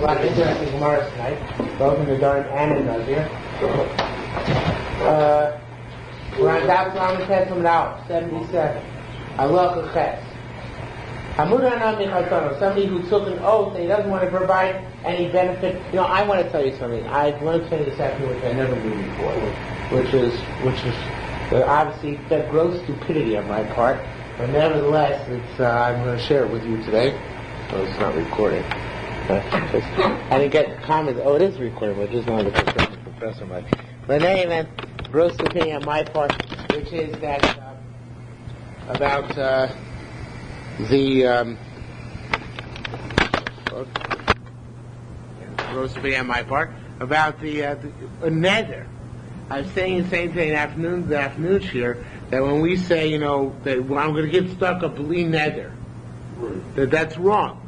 lot of interesting Gemaras tonight, both in Nedarim and in Nazir. We're on Daf Lamed Tes Amud Aleph, 77. Halacha Ches. Somebody who took an oath and he doesn't want to provide any benefit. You know, I want to tell you something. I've learned something this afternoon which I never knew before, which is obviously that gross stupidity on my part. But nevertheless, I'm going to share it with you today. Oh, it's not recording. I didn't get comments. Oh, it is recording, but just wanted to professor Mike. But in any event, gross stupidity on my part, which is that about gross stupidity on my part about the nether. I was saying the same thing in the afternoon shiur, that when we say, you know, that I'm going to get stuck a bli nether, that's wrong.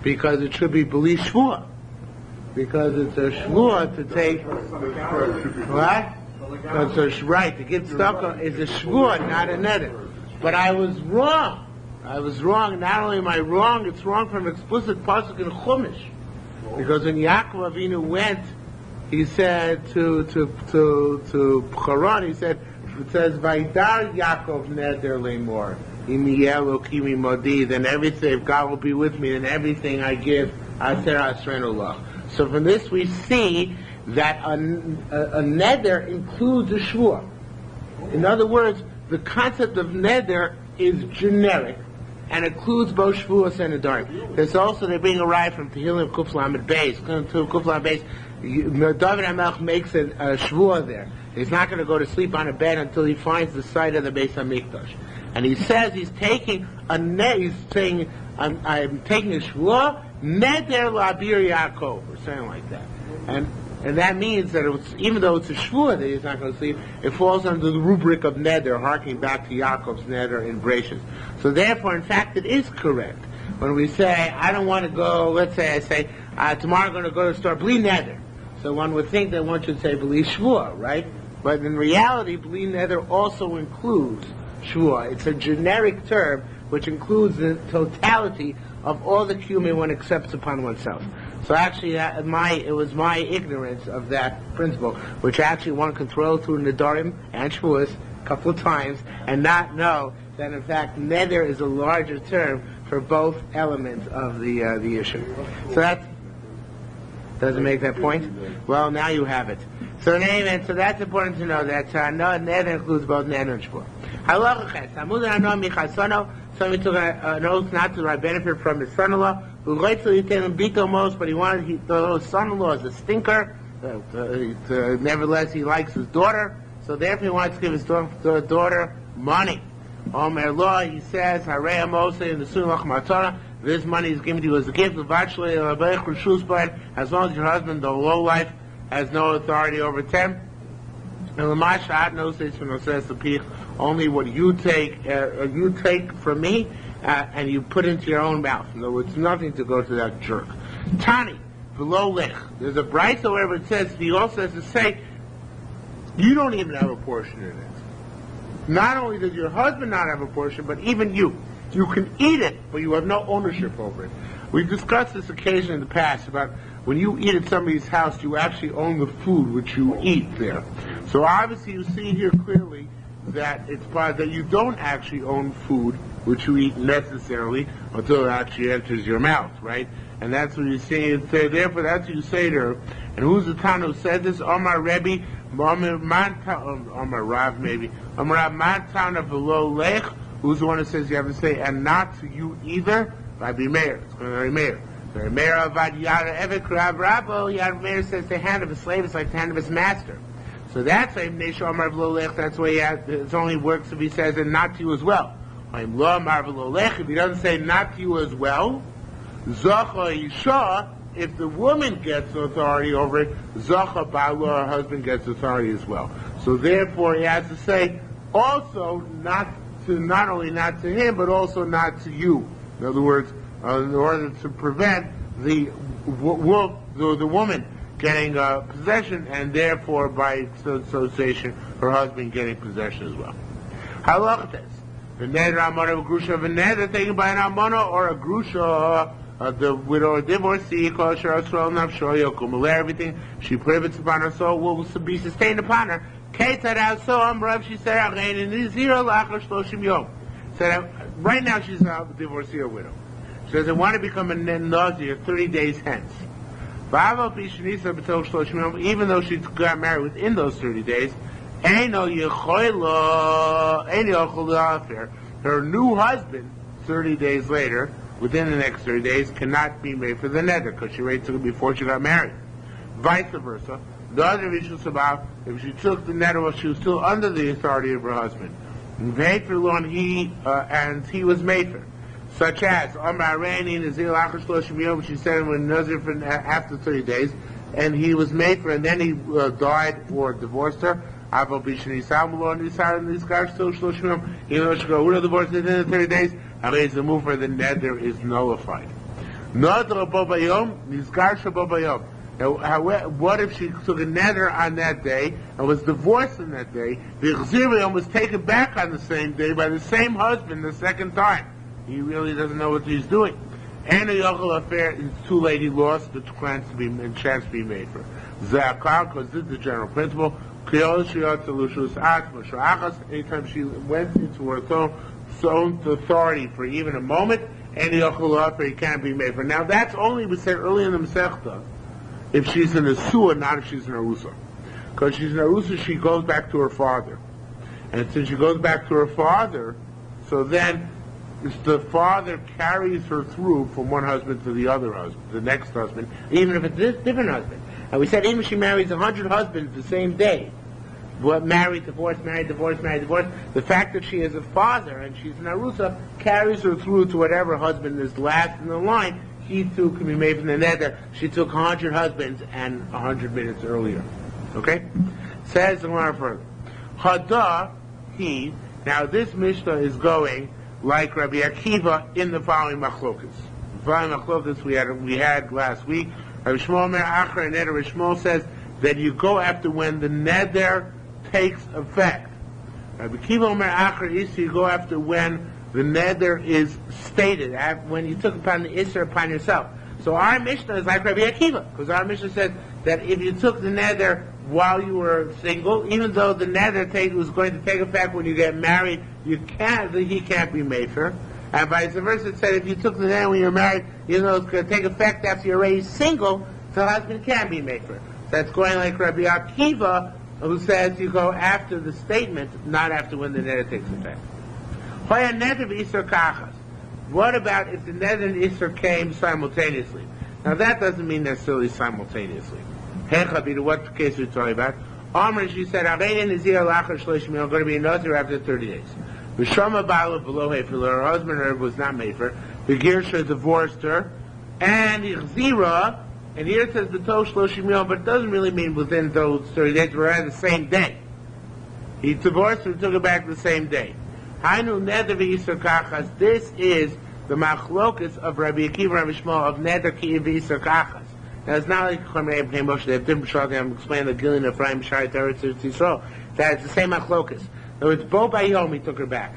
Because it should be bli shvua. Because it's a shvua to take... What? Right, to get stuck is a shvua, not a nether. But I was wrong. Not only am I wrong, it's wrong from explicit pasuk in Chumash. Because when Yaakov Avinu went, he said to Charon, he said, it says, Vaidar Yaakov neder lemor, imiyelu kimi modi, then everything, if God will be with me, then everything I give, aser asrenu lach. So from this we see that a neder includes a shvua. In other words, the concept of neder is generic and includes both shvuos and nedarim. There's also, they're being arrived from Tehillim Kuf Lamed Beis. Kuf Lamed Beis, David HaMelech makes a shvua there. He's not going to go to sleep on a bed until he finds the site of the Beis HaMikdash. And he says he's taking I'm taking a shvua, neder labir Yaakov, or something like that. And that means that even though it's a shvua that he's not going to sleep, it falls under the rubric of neder, harking back to Yaakov's neder in Bereshis. So therefore, in fact, it is correct. When we say, I don't want to go, let's say I say, tomorrow I'm going to go to the store, bli neder. So one would think that one should say bli shvua, right? But in reality, bli neder also includes shvua. It's a generic term which includes the totality of all the kiyum one accepts upon oneself. So actually, it was my ignorance of that principle, which actually one can throw through Nedarim and Shvuos a couple of times and not know that in fact neder is a larger term for both elements of the issue. So that doesn't make that point. Well, now you have it. So in any event, so that's important to know that neder includes both neder and Shvuah. Halacha Ches. Somebody took an oath not to derive benefit from his son-in-law, who writes to him most, but he wanted the son-in-law is a stinker. Nevertheless, he likes his daughter, so therefore he wants to give his daughter money. Omer law, he says, Harei Mose in the Sunach Matara, this money is given to you as a gift of as long as your husband, the low life, has no authority over them. Only what you take from me, and you put into your own mouth. In other words, nothing to go to that jerk. Tani, below lech. There's a brayso where it says, he also has to say, you don't even have a portion in it. Not only does your husband not have a portion, but even you. You can eat it, but you have no ownership over it. We've discussed this occasion in the past about when you eat at somebody's house, you actually own the food which you eat there. So obviously you see here clearly that it's that you don't actually own food which you eat necessarily until it actually enters your mouth, right? And that's what you say. Therefore, that's what you say to her. And who's the Tana who said this? Omar Rebbe, Omar Rav maybe. Omar Rav Mantana below Lech. Who's the one who says you have to say, and not to you either? Rabbi Meir. It's going to be Meir. Meir avad yara evik Rav Rabbo. Yara Meir says the hand of a slave is like the hand of his master. So that's why that's why it only works if he says and not to you as well. If he doesn't say not to you as well, if the woman gets authority over it, Zacha Ba'alo, her husband gets authority as well. So therefore he has to say also not only not to him, but also not to you. In other words, in order to prevent the woman getting possession, and therefore by association her husband getting possession as well. Halachas. The neder amana of a grusha of a neder taken by an amana or a grusha the widow or divorcee, everything she prohibits upon her soul will be sustained upon her. She said, right now she's a divorcee or widow. She doesn't want to become a Nazir 30 days hence. Even though she got married within those 30 days, her new husband, 30 days later, within the next 30 days, cannot be made for the neder, because she waited till before she got married. Vice versa, the other issue about if she took the neder while she was still under the authority of her husband, and he was made for, such as she said when Nazir for after 30 days, and he was made for, and then he died or divorced her. Even though she got rid of divorce within the 30 days, the move for the neder is nullified. Now, what if she took a neder on that day and was divorced on that day? The Nazir was taken back on the same day by the same husband the second time. He really doesn't know what he's doing. And a yochel affair, it's too late, he lost the chance to be made for. Because this is the general principle. Anytime she went into her own authority for even a moment, and the yochel affair can't be made for. Now that's only, we said early in the Masechta, if she's in a suah, not if she's in a rusa. Because she's in a rusa, she goes back to her father. And since she goes back to her father, so then the father carries her through from one husband to the other husband, the next husband, even if it's a different husband. And we said even if she marries 100 husbands the same day, married, divorced, married, divorced, married, divorced, the fact that she is a father and she's an arusa carries her through to whatever husband is last in the line. He too can be made from the neder. She took 100 husbands and 100 minutes earlier. Okay? Says the Gemara further. Hada, he. Now this Mishnah is going like Rabbi Akiva in the following machlokas. The following machlokas we had last week. Rabbi Shmuel Mer Achar Neder. Rabbi Shmuel says that you go after when the neder takes effect. Rabbi Akiva Mer Achar is you go after when the neder is stated, when you took upon the Isser upon yourself. So our Mishnah is like Rabbi Akiva, because our Mishnah says that if you took the neder while you were single, even though the neder was going to take effect when you get married, he can't be made for. And vice versa, it said if you took the neder when you're married, even though it's going to take effect after you're already single, the husband can be made for. So that's going like Rabbi Akiva, who says you go after the statement, not after when the neder takes effect. What about if the neder and Isser came simultaneously? Now that doesn't mean necessarily simultaneously. What case are we talking about? Amr, she said, I'm going to be a Nazir after 30 days. Her husband was not made for. The Gersha divorced her, and Ichzira, and here it says B'tosh Shloshim, but it doesn't really mean within those 30 days, we're at the same day. He divorced her and took her back the same day. Hainu neder v'isur kachas. This is the machlokas of Rabbi Akiva and Rabbi Shmuel of neder v'isur kachas. Now it's not like Chomrei B'nei Moshe. They have different shot. I'm explaining the Gilin of Ephraim Shai Teretz Yisrael. That's the same machlokas. So it's Bo Bayom. He took her back.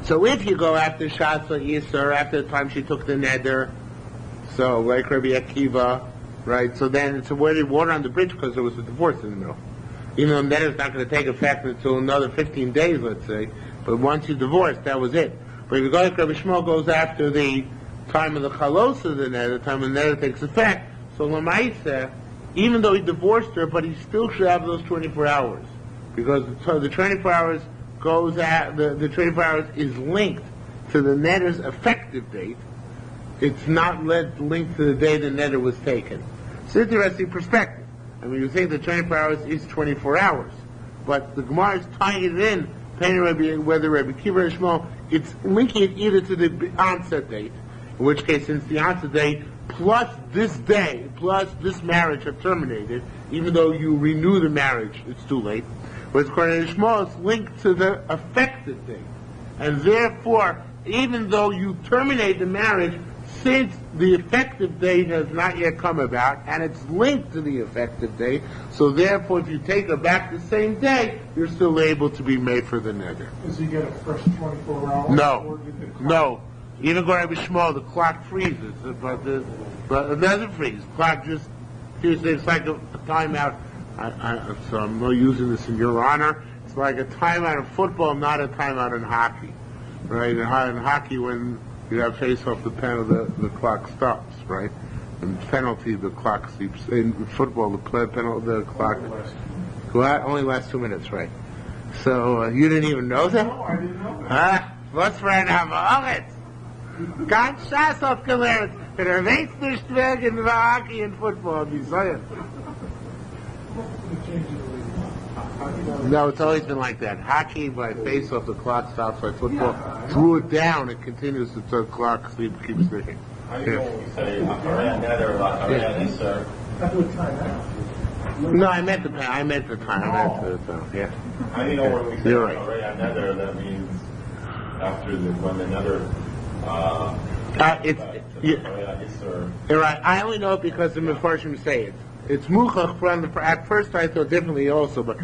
So if you go after Shatla Yisur, after the time she took the neder, so like Rabbi Akiva, right? So then it's a worded water on the bridge because there was a divorce in the middle. Even though neder is not going to take effect until another 15 days, let's say. But once you divorced, that was it. But if you go like Rabbi Shmuel goes after the time of the chalos of the neder, the time when the neder takes effect, so Lamaitza, even though he divorced her, but he still should have those 24 hours. Because the 24 hours goes at, the 24 hours is linked to the neder's effective date. It's not linked to the day the neder was taken. It's an interesting perspective. I mean, you think the 24 hours is 24 hours, but the Gemara is tying it in, whether Rabbi Akiva or Shmuel, it's linking it either to the onset date, in which case, since the onset date plus this day, plus this marriage have terminated, even though you renew the marriage, it's too late. But according to Shmuel, it's linked to the effective date. And therefore, even though you terminate the marriage, since the effective date has not yet come about, and it's linked to the effective date, so therefore if you take her back the same day, you're still able to be made for the neder. Does he get a fresh 24 hours? No. Even going to be small, the clock freezes, but it doesn't freeze. The clock just, it's like a timeout. So I'm not using this in your honor. It's like a timeout in football, not a timeout in hockey, right? In hockey, when you have face-off, the clock stops, right? In penalty, the clock sleeps. In football, the clock only lasts 2 minutes, right? So you didn't even know that? No, I didn't know that. Was für ein Hammer. Ganz Schaß aufgelernt. Der weiß nicht weg in Hockey and football. Wie soll it? No, it's always been like that. Hockey, by face-off, the clock stops. By football, threw it down, it continues until the clock keeps ticking. How do you know when we say Achareya Neder, Achareya Isser? That's what time out. No, I meant the time. Yeah. How do you know when we say You're right. Achareya Neder, that means after when the Neder Achareya Isser? You're right. I only know it because the Mefarshim say it. It's muchach from the. At first, I thought differently also, but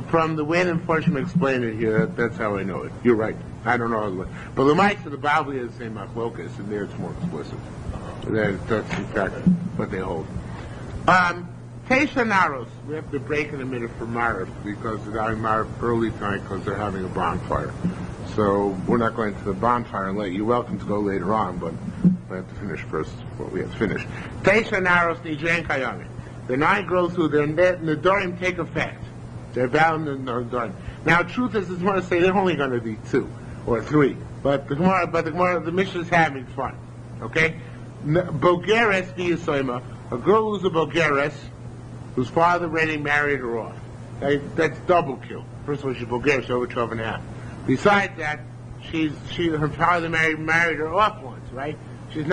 from the way the Mefarshim explain it here, that's how I know it. You're right. I don't know. But the Mike of the Bible is the same machlokas, and there it's more explicit. That's in fact what they hold. Tesha Naros. We have to break in a minute for Mariv because they're having Mariv early tonight because they're having a bonfire. So we're not going to the bonfire late. You're welcome to go later on, but we have to finish first what we have to finish. Tesha Naros Nidren Kayami. The 9 girls who their Nedarim take effect. They're bound in Nedarim. Now, truth is, I just want to say they're only going to be 2 or 3, but the Mishnah is having fun. Okay, Bogeres v'Yisoima, a girl who's a Bogeres, whose father already married her off. That's double kill. First of all, she's Bogeres, over 12 and a half. Besides that, her father married her off once, right? She's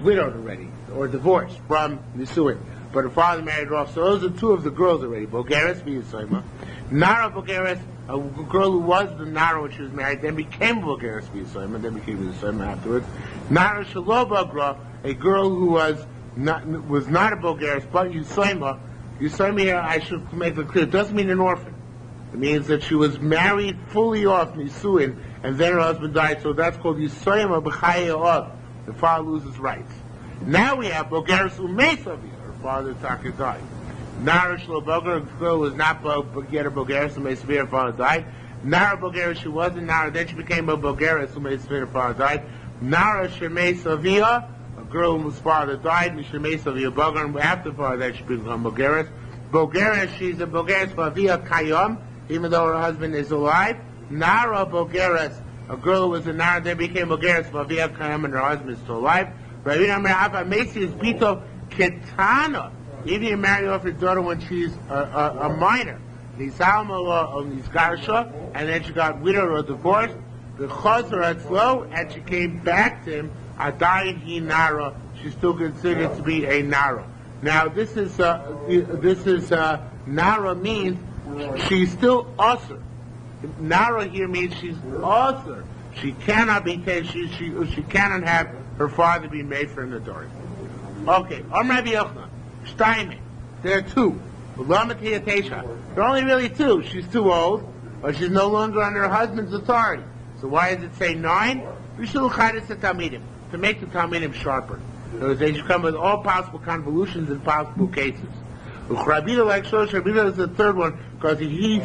widowed already or divorced from Nisuin. But her father married her off. So those are 2 of the girls already. Bogeres v'Yisoima. Nara Bogeres, a girl who was the Nara when she was married, then became Bogeres v'Yisoima, then became Yisoima afterwards. Nara Shelo Bogra, a girl who was not a Bogeres, but Yisoima. Yisoima here, I should make it clear, it doesn't mean an orphan. It means that she was married fully off Nisuin, and then her husband died, so that's called Yisoima B'chaya Od. The father loses rights. Now we have Bogeres Umesavi. Father Taka died. Nara Shlo Boger, the girl was not yet a Bogeres, who made severe, her father died. Nara Bogeres, she wasn't Nara, then she became a Bogeres, who made severe, her father died. Nara Shemei Savia, a girl whose father died, and Shemei Savia Boger, and after father, then she became Bogeres. Bogeres, she's a Bogeres Favia Kayom, even though her husband is alive. Nara Bogeres, a girl who was a Nara, then became Bogeres Favia Kayom, and her husband is still alive. Ravina Merava Mesi is Bito Ketana, even you marry off your daughter when she's a minor. Nizgarsha, and then she got widowed or divorced. The Chazer at slow, and she came back to him. Adayin hi Nara. She's still considered to be a Nara. Now this is Nara means she's still usher. Nara here means she's usher. She cannot be taken. She cannot have her father be made for an Nedarim. Okay, Rabbi Yochanan, Steinman, there are 2. There are only really 2. She's too old, or she's no longer under her husband's authority. So why does it say 9? We should look at the Talmidim, to make the Talmidim sharper. So they should come with all possible convolutions in possible cases. Rabbi like Shosh, Rabbi is the 3rd one, because he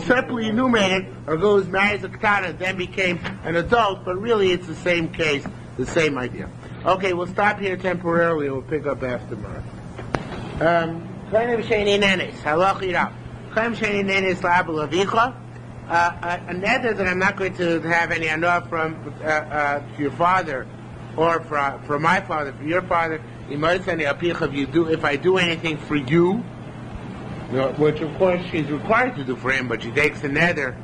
separately enumerated, or goes marries a Ketana, then became an adult, but really it's the same case, the same idea. Okay, we'll stop here temporarily and we'll pick up after Mar. A neder that I'm not going to have any anah from your father, or from my father, from your father, if I do anything for you, which of course she's required to do for him, but she takes a neder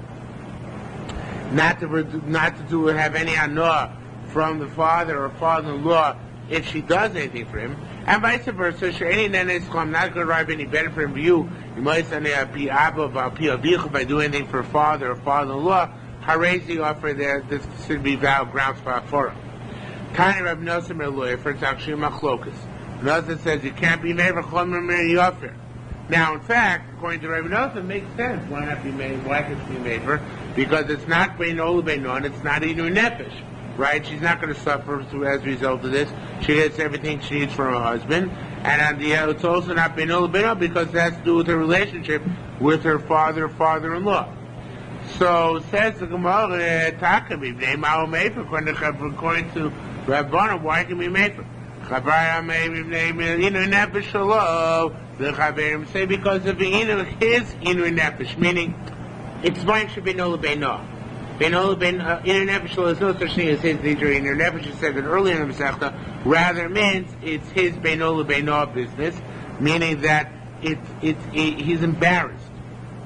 not to have any anah from the father or father-in-law if she does anything for him, and vice versa. I'm not going to derive any benefit from you. If I do anything for a father or father-in-law, Harezi offer there, this should be valid grounds for Afora. Tani Rabbi Nosson Meloy for Takshir Machlokas. Nosson says you can't be made for Chomer Yofer. Now, in fact, according to Rabbi Nosson, it makes sense. Why could it be made for? Because it's not Bein Olu Bein Non, it's not Inu Nefesh. right? She's not going to suffer as a result of this. She gets everything she needs from her husband. And on the it's also not Beno Beno because it has to do with her relationship with her father-in-law. So says the Gemara, Takabi, according to Rabbana, why can we make it? Say because of his inner nefesh, meaning it's going to be no Beno. Inner nefesh, there's no such thing as his inner nefesh. It said that earlier in the Masechta, rather means it's his Beno business, meaning that he's embarrassed.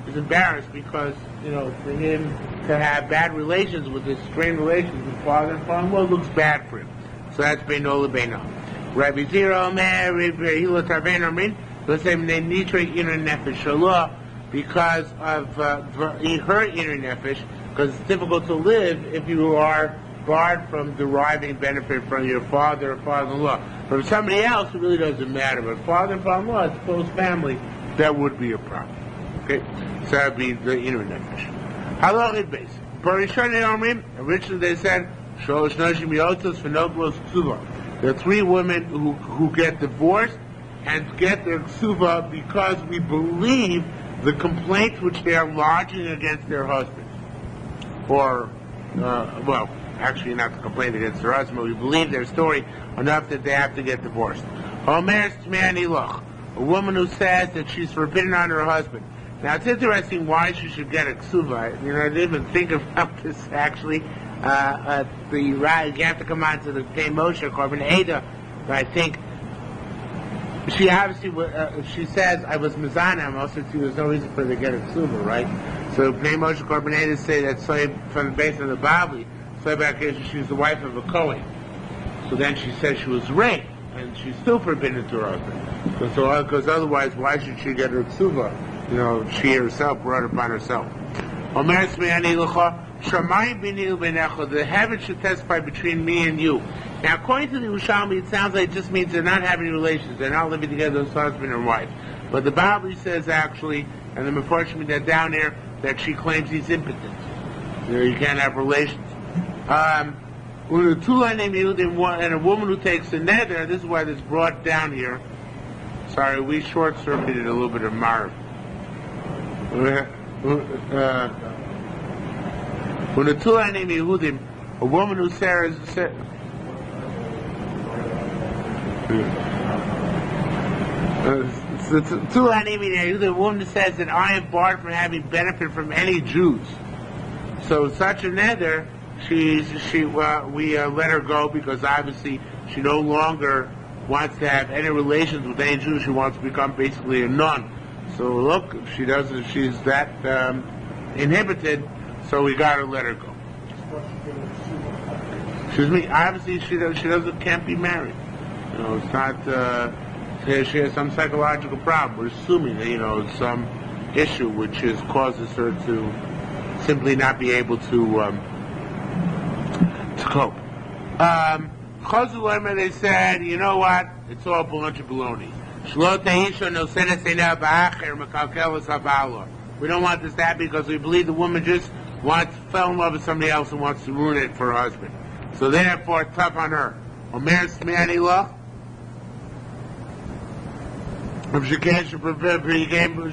He's embarrassed because, for him to have bad relations with his strained relations with father and father-in-law looks bad for him. So that's Beno. Rabbi Zero Omer, Hilo Tarbein Omrin, let's say they need to inner nefesh Allah because of her inner nefesh, because it's difficult to live if you are barred from deriving benefit from your father or father-in-law. From somebody else, it really doesn't matter. But father and father-in-law, it's close family, that would be a problem. Okay, so that would be the inner nefesh. Halachid base. Originally they said, there are 3 women who get divorced and get their ksuva because we believe the complaints which they are lodging against their husband. Or, actually not the complaint against their husband, but we believe their story enough that they have to get divorced. A woman who says that she's forbidden on her husband. Now it's interesting why she should get a ksuva. I didn't even think about this actually. You have to come on to the Pei Moshe Korban Eda, but I think she obviously, she says, I was Mizana, also there's no reason for her to get a ksuba, right? So Pei Moshe Korban Eda say that from the base of the Babli, she was the wife of a Kohen. So then she says she was raped, and she's still forbidden to her husband. Because otherwise, why should she get her ksuba? She herself brought it upon herself. The heavens should testify between me and you. Now, according to the Yerushalmi, it sounds like it just means they're not having relations. They're not living together as husband and wife. But the Bible says actually, and the Mefarshim that down there, that she claims he's impotent. You can't have relations. And a woman who takes a neder, this is why this brought down here. Sorry, we short-circuited a little bit of Marv. When a Tulanim Yehudim, a woman who says, the woman who says that I am barred from having benefit from any Jews. So such a neder, we let her go because obviously she no longer wants to have any relations with any Jews. She wants to become basically a nun. So look, she's that inhibited. So we got to let her go. Excuse me. Obviously, she can't be married. It's not. She has some psychological problem. We're assuming that some issue which causes her to simply not be able to cope. Chazul they said, you know what? It's all a bunch of baloney. We don't want this to happen because we believe the woman just fell in love with somebody else and wants to ruin it for her husband. So therefore, tough on her. If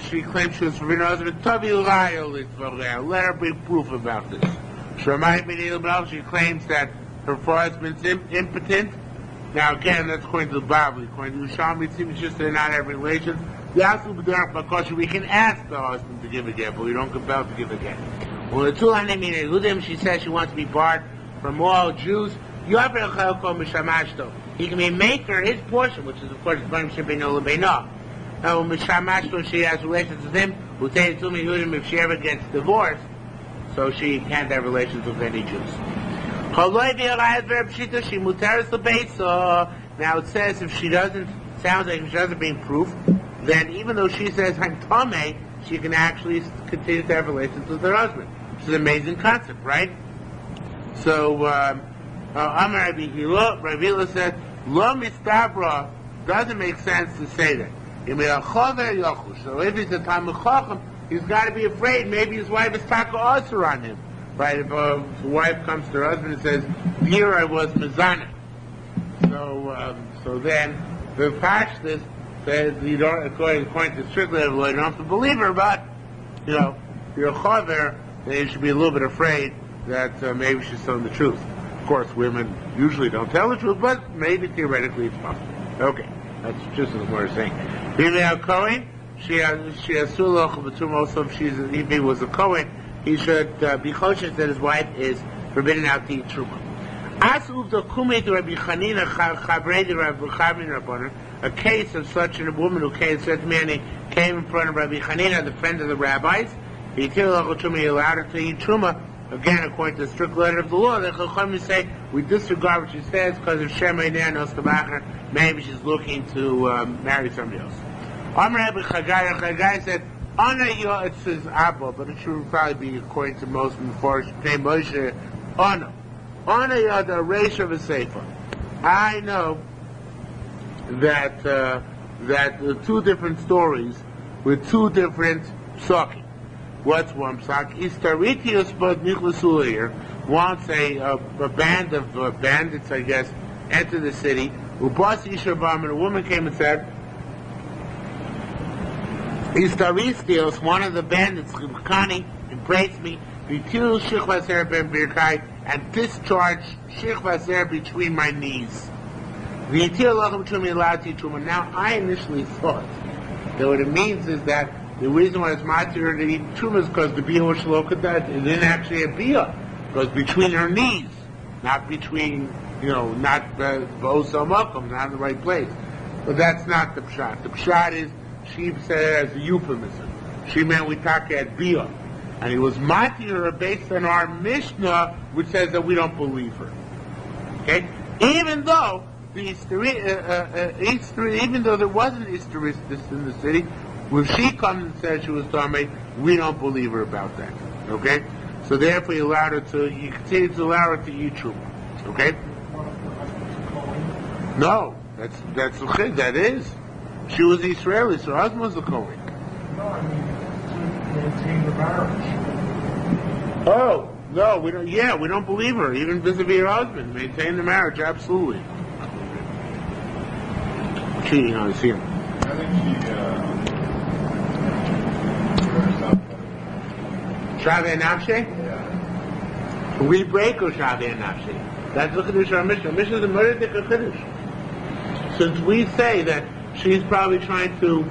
she claims she was forbidden her husband, let her bring proof about this. She claims that her husband's impotent. Now again, that's according to the Bible. According to Yerushalmi, it seems just they're not having relations. We can ask the husband to give a get, but we don't compel to give a get. Well, the she says she wants to be barred from all Jews. He can be maker his portion, which is of course now, when she has relations with him, if she ever gets divorced, so she can't have relations with any Jews. Now it says if she doesn't bring proof, then even though she says I'm tamei, she can actually continue to have relations with her husband. Which is an amazing concept, right? So, Amar Rabbi said, Lo mistabra doesn't make sense to say that. So if he's a Talmud Chacham, he's got to be afraid. Maybe his wife is taka asur on him. right? If a wife comes to her husband and says, "Here I was mizana," so then the pashtus says you don't, according to strict level, you don't have to believe her, but you're a chaver, then you should be a little bit afraid that maybe she's telling the truth. Of course, women usually don't tell the truth, but maybe theoretically it's possible. Okay, that's just as we're saying. Vilna Kohen, she has sulach b'tum. Also, if he was a Kohen, he should be kosher that his wife is forbidden out to eat truma. A case of such a woman who came, such a man came in front of Rabbi Chanina, the friend of the rabbis. He allowed her to eat truma. Again, according to the strict letter of the law, the Chachamim say we disregard what she says because of Shema Nedarim, maybe she's looking to marry somebody else. Amr Rabbi Chagai said, "Ana yo," it says Abba, but it should probably be according to most before name Moshe. Ana yo the Reish of a Sefer. I know that the two different stories with two different psukim. What's one psak? Istaritius but Nichlasula here. Once a band of bandits, I guess, entered the city. Ubas Ishabam, and a woman came and said, Istaristios, one of the bandits, Kani, embraced me, Vitil Shichvaser ben Birkai, and discharged Shichvaser between my knees. Vitil Lachim Trumi Lati Truma. Now, I initially thought that what it means is that the reason why it's matir to eat truma is because the bia was shlokadat. It didn't actually have bia. It was between her knees, not between, not b'osam makom, not in the right place. But that's not the pshat. The pshat is, she said it as a euphemism. She meant we talk at bia. And it was matir based on our Mishnah, which says that we don't believe her. Okay? Even though even though there wasn't Istaristis in the city, when she comes and says she was Tamei, we don't believe her about that. Okay? So therefore you continue to allow her to eat truma. Okay? No, that's the chid, that is. She was Israeli, so her husband was the Kohen. No, I mean, to maintain the marriage. Oh, no, we don't believe her, even vis-a-vis her husband. Maintain the marriage, absolutely. Cheating on his here. I think Shavi and Nafshe? Yeah. We break or Shavi and Nafshe. That's the Kiddush of our Mishnah. Mishnah is a Meritic Kiddush. Since we say that she's probably trying to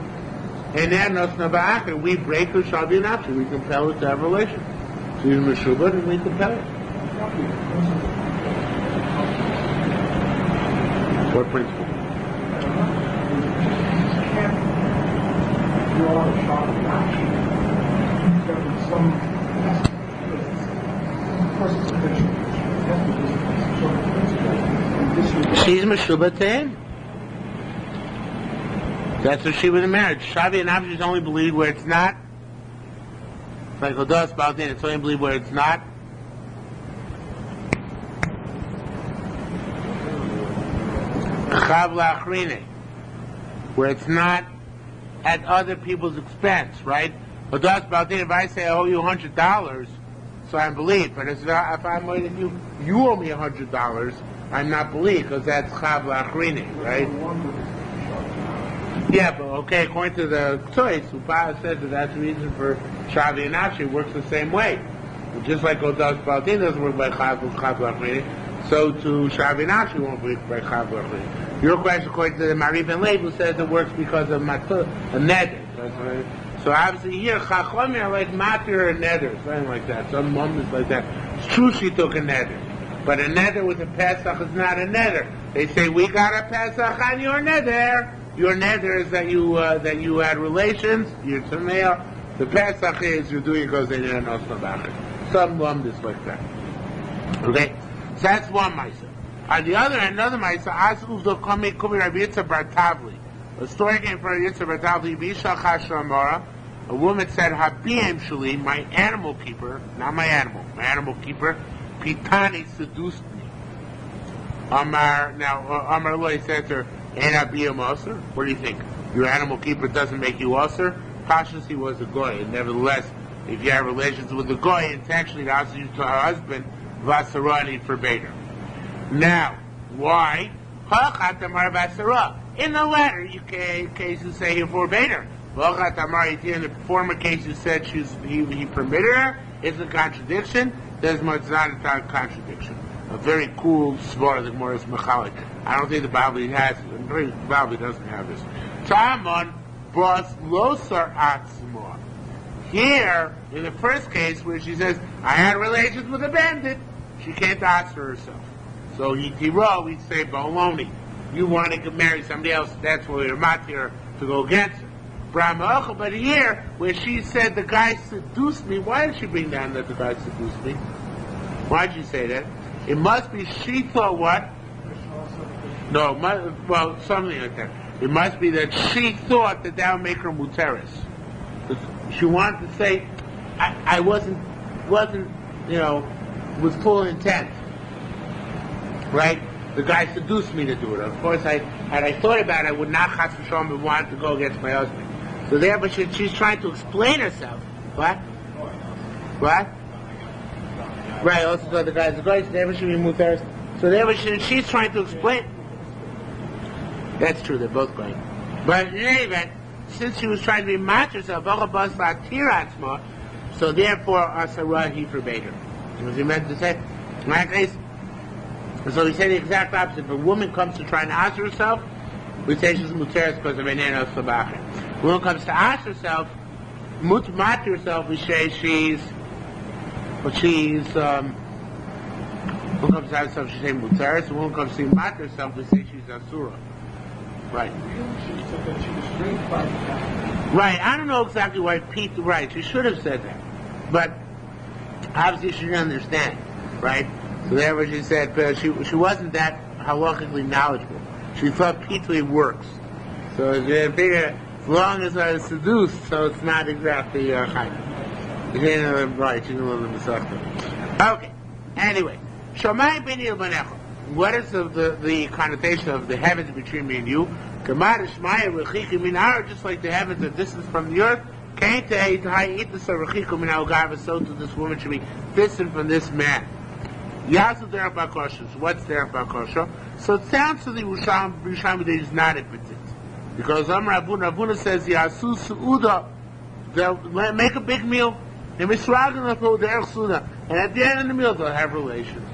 enanos naba'ach, and we break her Shavi and Nafshe, we compel her to have a relation. She's Meshubah, and we compel her. What principle? You are a shot of action. There was some She's Meshubah to him. That's what she was in marriage. Shavi and Nafshe is only believed where it's not. It's like Odas Baldin, it's only believed where it's not. Chav Lachrine, where it's not at other people's expense, right? Odas Baldin, if I say I owe you $100, so I'm believed. But if I'm waiting you owe me $100, I'm not believed because that's Chav Lachrine, right? Yeah, but okay, according to the Tzois, Upa said that that's the reason for Shavi and Nafshe works the same way. Just like Odas Baldin doesn't work by Chav Lachrine, so to Shavi and Nafshe won't work by Chav Lachrine. Your question, according to the Marif and Leib, who says it works because of Matzah, a neder. So obviously here, Chachomim are like Matir or neder, something like that. Some moments like that. It's true she took a neder. But a neder with a Pesach is not a neder. They say, we got a Pesach on your neder. Your neder is that you had relations, you're Tameah. The Pesach is you're doing it because they didn't know something. Some lumdis like that. Okay? So that's one Maisa. On the other hand, another Maisa, Asuvdo Kami Kumi Rabbi Yitzhak Bar Tavli. A story came from Yitzhak Bar Tavli, Bisha Chashamara. A woman said, Habiem Shali, my animal keeper, not my animal keeper, Pitani seduced me. Amar Loi said to her, Ain't Habiem Osir? What do you think? Your animal keeper doesn't make you Osir? Cautious he was a goy, and nevertheless, If you have relations with the goy, intentionally to answer you to her husband, vasarani forbade her. Now, why? In the latter case, you say he forbade her. In the former case, you said he permitted her. It's a contradiction. There's much not a contradiction. A very cool svara, the Gemara is machalik. I don't think the Bible has it. The Bible doesn't have this. Ta'amon bros losar atzmo. Here, in the first case, where she says, I had relations with a bandit, she can't answer herself. So Yitiro, we say, baloney. You want to marry somebody else, that's where you're matir to go against her. Brahma, but here, where she said the guy seduced me, why did she bring down that the guy seduced me? Why did she say that? It must be she thought what? No, well, something like that. It must be that she thought that would make her muteris. She wanted to say, I wasn't, with full intent. Right? The guy seduced me to do it. Of course, had I thought about it, I would not chas v'shalom have wanted to go against my husband. So therefore, she's trying to explain herself. What? What? Right, also thought the guy's a guy, so therefore she removed her. So therefore she's trying to explain. That's true, they're both going. But in any event, since she was trying to rematch herself, so therefore Asarah, he forbade her. Was he meant to say? In that case, so he said the exact opposite. If a woman comes to try and ask herself, we say she's muteris because of enena sabachah. When a woman comes to ask herself, mutmat herself, we say she's when comes to ask herself, she say muteris. When a woman comes to mat herself, we say she's asura. Right. She said that she was raped by the guy. Right. I don't know exactly why Pete. Right. She should have said that, but obviously she didn't understand. Right. So therefore she said she wasn't that halachically knowledgeable. She thought pitui works. So she figured as long as I was seduced, so it's not exactly chayim. She didn't know right. She didn't know the Masechta. Okay. Anyway, Shomai b'ni l'banecha. What is the connotation of the heavens between me and you? Kamar Shmaya rechiku min ha'ar, just like the heavens are distant from the earth. Kain te'ei ta'ayitasa rechiku min ha'ogav, so to this woman should be distant from this man. Yasu derech ba'kosha. What's derech ba'kosha? So it sounds to the Yerushalmi that he's not impotent. Because Rabuna says, Yasu su'uda, they'll make a big meal, and at the end of the meal they'll have relations.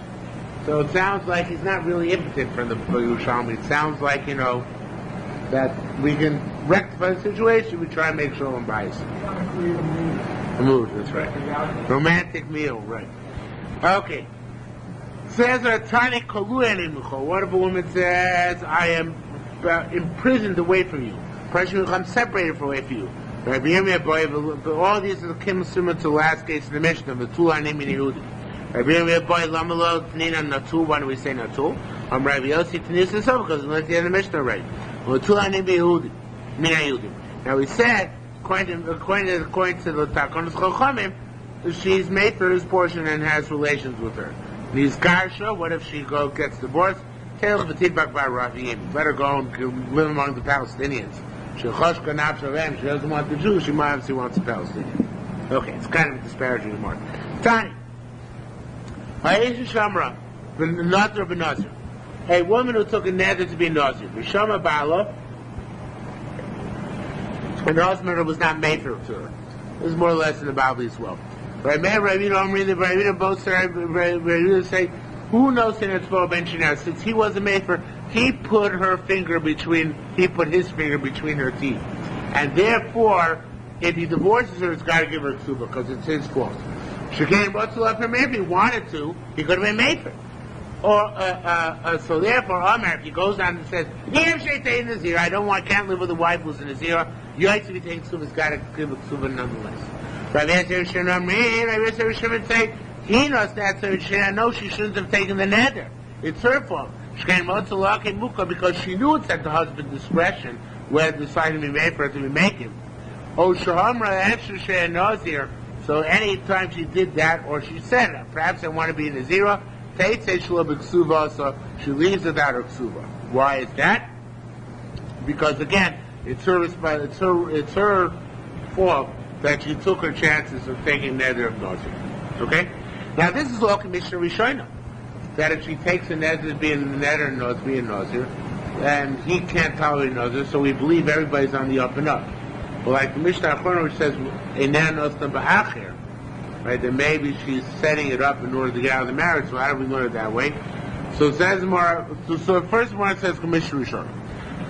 So it sounds like he's not really impotent for Yerushalmi. It sounds like, that we can rectify the situation, we try and make sure I'm biased. A mood, that's right. Romantic meal, right. Okay. Says a tiny what if a woman says, I am imprisoned away from you? I'm separated away from you. All these are similar to the last case in the Mishnah, the Tula Nimi Yehudi. Why do we say Natul? Rabbi Yossi Tanis so because we went to the end of the Mishnah already. Now we said, according to the Takonos Chochamim, she's made for his portion and has relations with her. He's Garsha, what if she gets divorced? Let her go and live among the Palestinians. She doesn't want the Jews, she obviously wants the Palestinians. Okay, it's kind of a disparaging remark. Tani. A woman who took a nether to be a Nazir. Vishama Bala, and her husband was not made for her. This is more or less in the Bible as well. Right, man, both say, who knows in its now? Since he wasn't made for, he put his finger between her teeth. And therefore, if he divorces her, it's got to give her ksuba, because it's his fault. Shekain wants to love her, maybe if he wanted to, he could have been made for. Or, so therefore, if he goes down and says, I can't live with a wife who's a Nazir, you have to be taking ksuba, it's got to give a ksuba nonetheless. Rabbi Yossi say, he knows that, so no, she shouldn't have taken the nether. It's her fault. Because she knew it's at the husband's discretion whether decided to be made for her to be making. Oh, Shahamra answers Shea Nazir. So any time she did that, or she said, perhaps I want to be a Nazira, so she leaves without her ksuva. Why is that? Because again, it's her fault that she took her chances of taking Neder of Nazir. Okay? Now this is all Commissioner Rishona. That if she takes a Neder as being a Neder and Nazir being Nazir, and he can't tolerate Nazir, so we believe everybody's on the up and up. But like the Mishnah Achrono, which says, Einan Nosna Ba'achir, right, that maybe she's setting it up in order to get out of the marriage, so how do we learn it that way? So it says more, so first one it says Commissioner Rishona.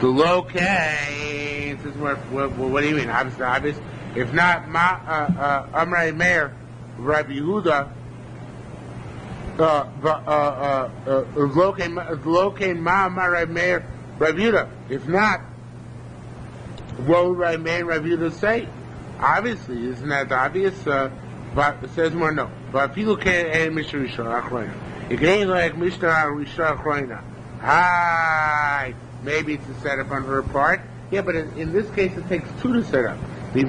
The low K, it says more, what do you mean? Obvious. If not, Amrei Meir, Rabbi Yehuda, Lokein Ma Amrei Meir, Rabbi Yehuda. If not, what would Rabbi Meir and Rabbi Yehuda say? Obviously, isn't that obvious? But it says more no. But people can't Mishnah Rishon Achroina. It ain't like Mishnah Rishon Achroina. Hi. Maybe it's a setup on her part. Yeah, but in this case, it takes two to set up. Why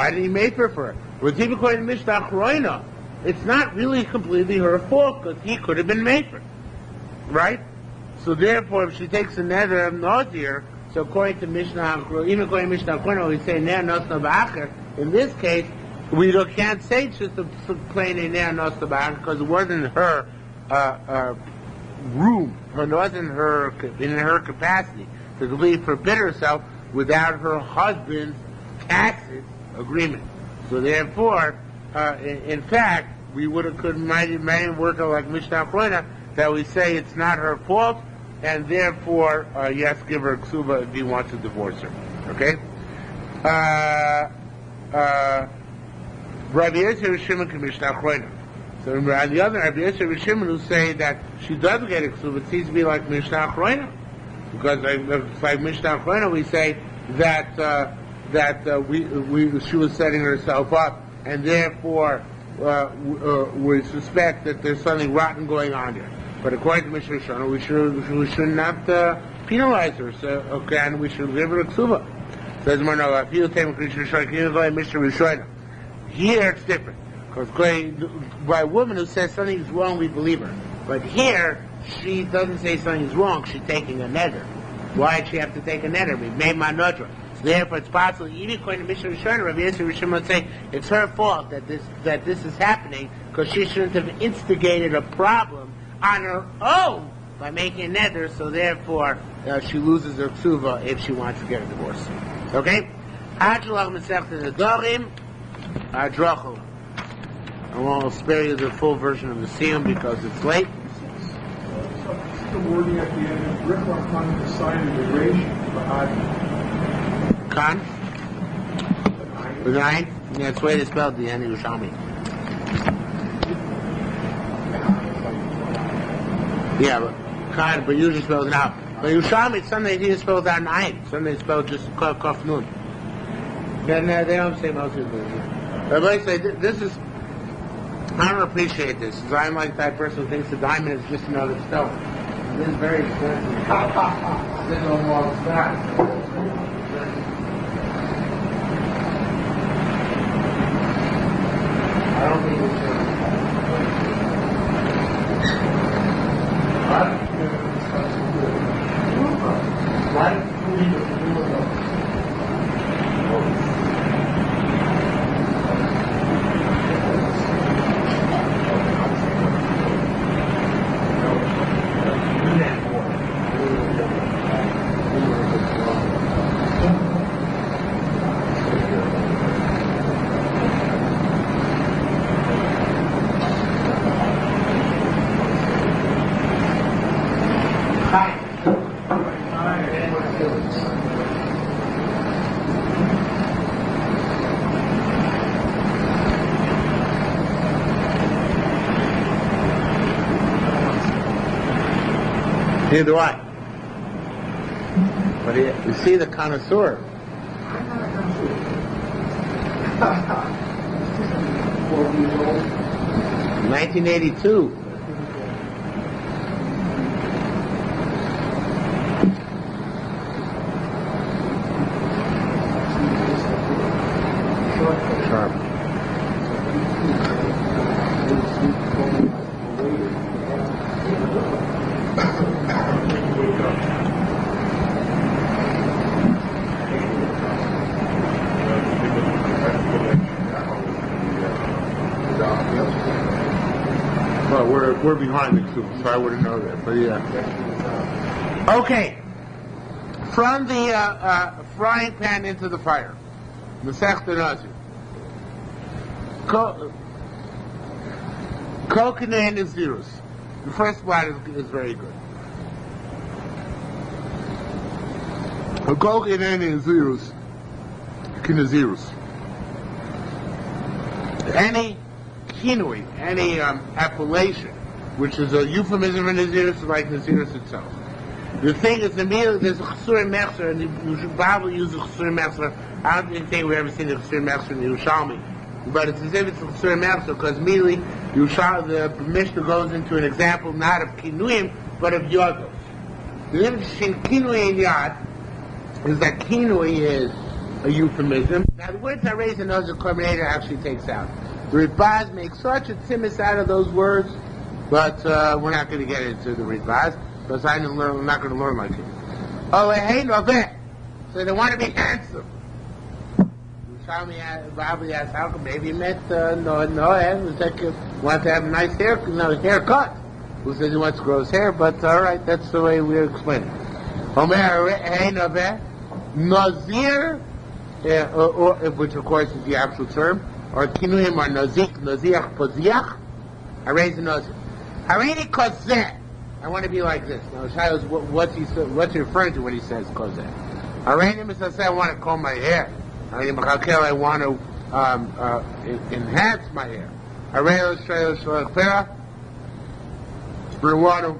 did he make her for her? With even according to Mishnah Achroina, it's not really completely her fault because he could have been made for, right? So therefore, if she takes a Neder of Nazir, so according to Mishnah, even according to Mishnah Achroina, we say Neder Nosna Ba'achir. In this case, we can't say just a plain Neder Nosna Ba'achir because it wasn't her room, it wasn't in her capacity to completely forbid herself without her husband's tacit agreement. So therefore, in fact, we might work out like Mishnah Achroina that we say it's not her fault, and therefore, yes, give her a ksuba if he wants to divorce her. Okay? Rabbi Yosef Rishimon can Mishnah Achroina. So on the other, Rabbi Yosef Rishimon who say that she doesn't get a ksuba, it seems to be like Mishnah Achroina. Because like Mishnah Achroina, we say that she was setting herself up, and therefore we suspect that there's something rotten going on here. But according to Mishnah Rishona, we should not penalize her. So okay, and we should give her a ksuba. Says Marno, if you take Mishnah Rishona, here it's different because by a woman who says something's wrong, we believe her. But here, she doesn't say something's wrong. She's taking a neder. Why did she have to take a neder? We made my nodra. So therefore, it's possible, even according to Mishnah Rishona, Rabbi Yosef Rishon would say it's her fault that this is happening because she shouldn't have instigated a problem on her own by making a neder. So therefore, she loses her ksuva if she wants to get a divorce. Okay? Hadrolach Masechta Nedarim, Hadrochel. I won't spare you the full version of the Siyum because it's late. The wording at the end is Ripon Khan decided the ratio behind Khan? With an I? Yeah, it's the way they spelled the end of Yerushalmi. Yeah, but Khan, but usually spells it out. But Yerushalmi, Sunday he spells out an I. Sunday spelled just Kaf Nun. Then they don't say most of it. But I say, this is, I don't appreciate this. Because I'm like that person who thinks the diamond is just another stone. This is very expensive. This is almost that. I don't think it's What? Neither do I. But you see the connoisseur. I'm not a connoisseur. 12 years old. 1982. Sharp. We're behind the tube, so I wouldn't know that. But yeah. Okay. From the frying pan into the fire. Masechta Nazir. Coconut and Nazirus. The first one is very good. Coconut and Nazirus. Nazirus. Any kinui, any appellation, which is a euphemism for Nazirus, like Nazirus itself. The thing is, there's a chsur mechzer, and you should probably use a chsur mechzer. I don't think we've ever seen a chsur mechzer in Yerushalmi, but it's as if it's a chsur mechzer, because immediately the Mishnah goes into an example not of kinuim, but of yodos. The difference between kinui and yad is that kinui is a euphemism. Now the words I raise in those the Coordinator actually takes out. The Ritbaz makes such a timis out of those words, but we're not going to get into the Ritbaz, because I'm not going to learn like him. Oh, hey, no, so they want to be handsome. Yerushalmi probably asked, how come? Maybe he meant no, it was like he wants to have a nice haircut. Who says he wants to grow his hair? But all right, that's the way we explain it. Omer, hey, no, Nazir, which of course is the actual term, or kinuim or nazik, naziach, poziach. I raise the nazir. Harini kozeh. I want to be like this. Now, Shiloh, what's he referring to when he says kozeh? Harini means I want to comb my hair. Harini mechakeh, I want to enhance my hair. Harini Shiloh shalach pera. I want to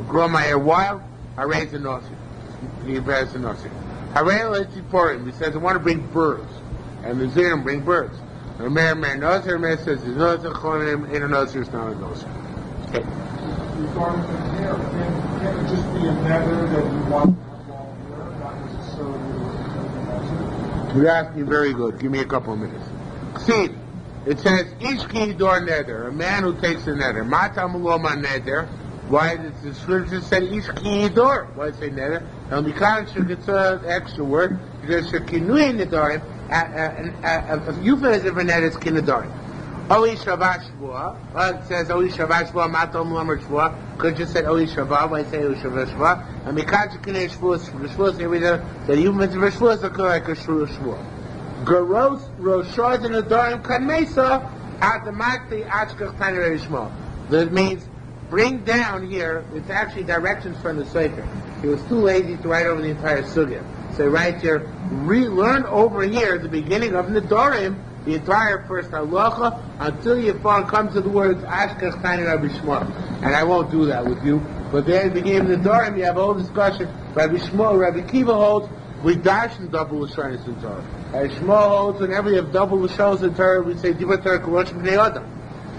grow my hair wild. I raise the nazir. He bears the nazir. Harini tzipporim. He says I want to bring birds. And the Zirim bring birds. The Mer Nazir says the Nazir Cholim in a Nazir is not a Nazir. Okay. Regarding the hair, can it just be a nether that you want to have long hair, not necessarily a You're asking very good. Give me a couple of minutes. See, it says Ish ki dor nether, a man who takes a nether. Matam uloma nether. Why does the scripture say Ish ki dor? Why does it say nether? And because it's an extra word, because Shekinui Nedarim. A euphemism for that is kinadarim. Oi Shabbat Shvua. It says Oi Shabbat Shvua. Matom Lamer Shvua. Could you say Oi Shabbat? Why say Oi Shabbat Shvua? And because you can hear Shvua, the euphemism for Shvua is like a Shvua. Garos Roshad and Nedarim Kan Mesa Automatically Achkach Tanei Shmo. That means bring down here. It's actually directions from the Sefer. He was too lazy to write over the entire sugya. So right here, relearn over here the beginning of Nedarim, the entire first halacha, until you come to the words Ashkach Tani Rabbi Shmuel. And I won't do that with you. But there at the beginning of Nedarim, you have a whole discussion. Rabbi Shmuel, Rabbi Kiva holds, we dash in double Lashonis in Torah. Rabbi Shmuel holds, whenever you have double Lashonis in Torah, we say Diva Torah Korosh B'nei Adam.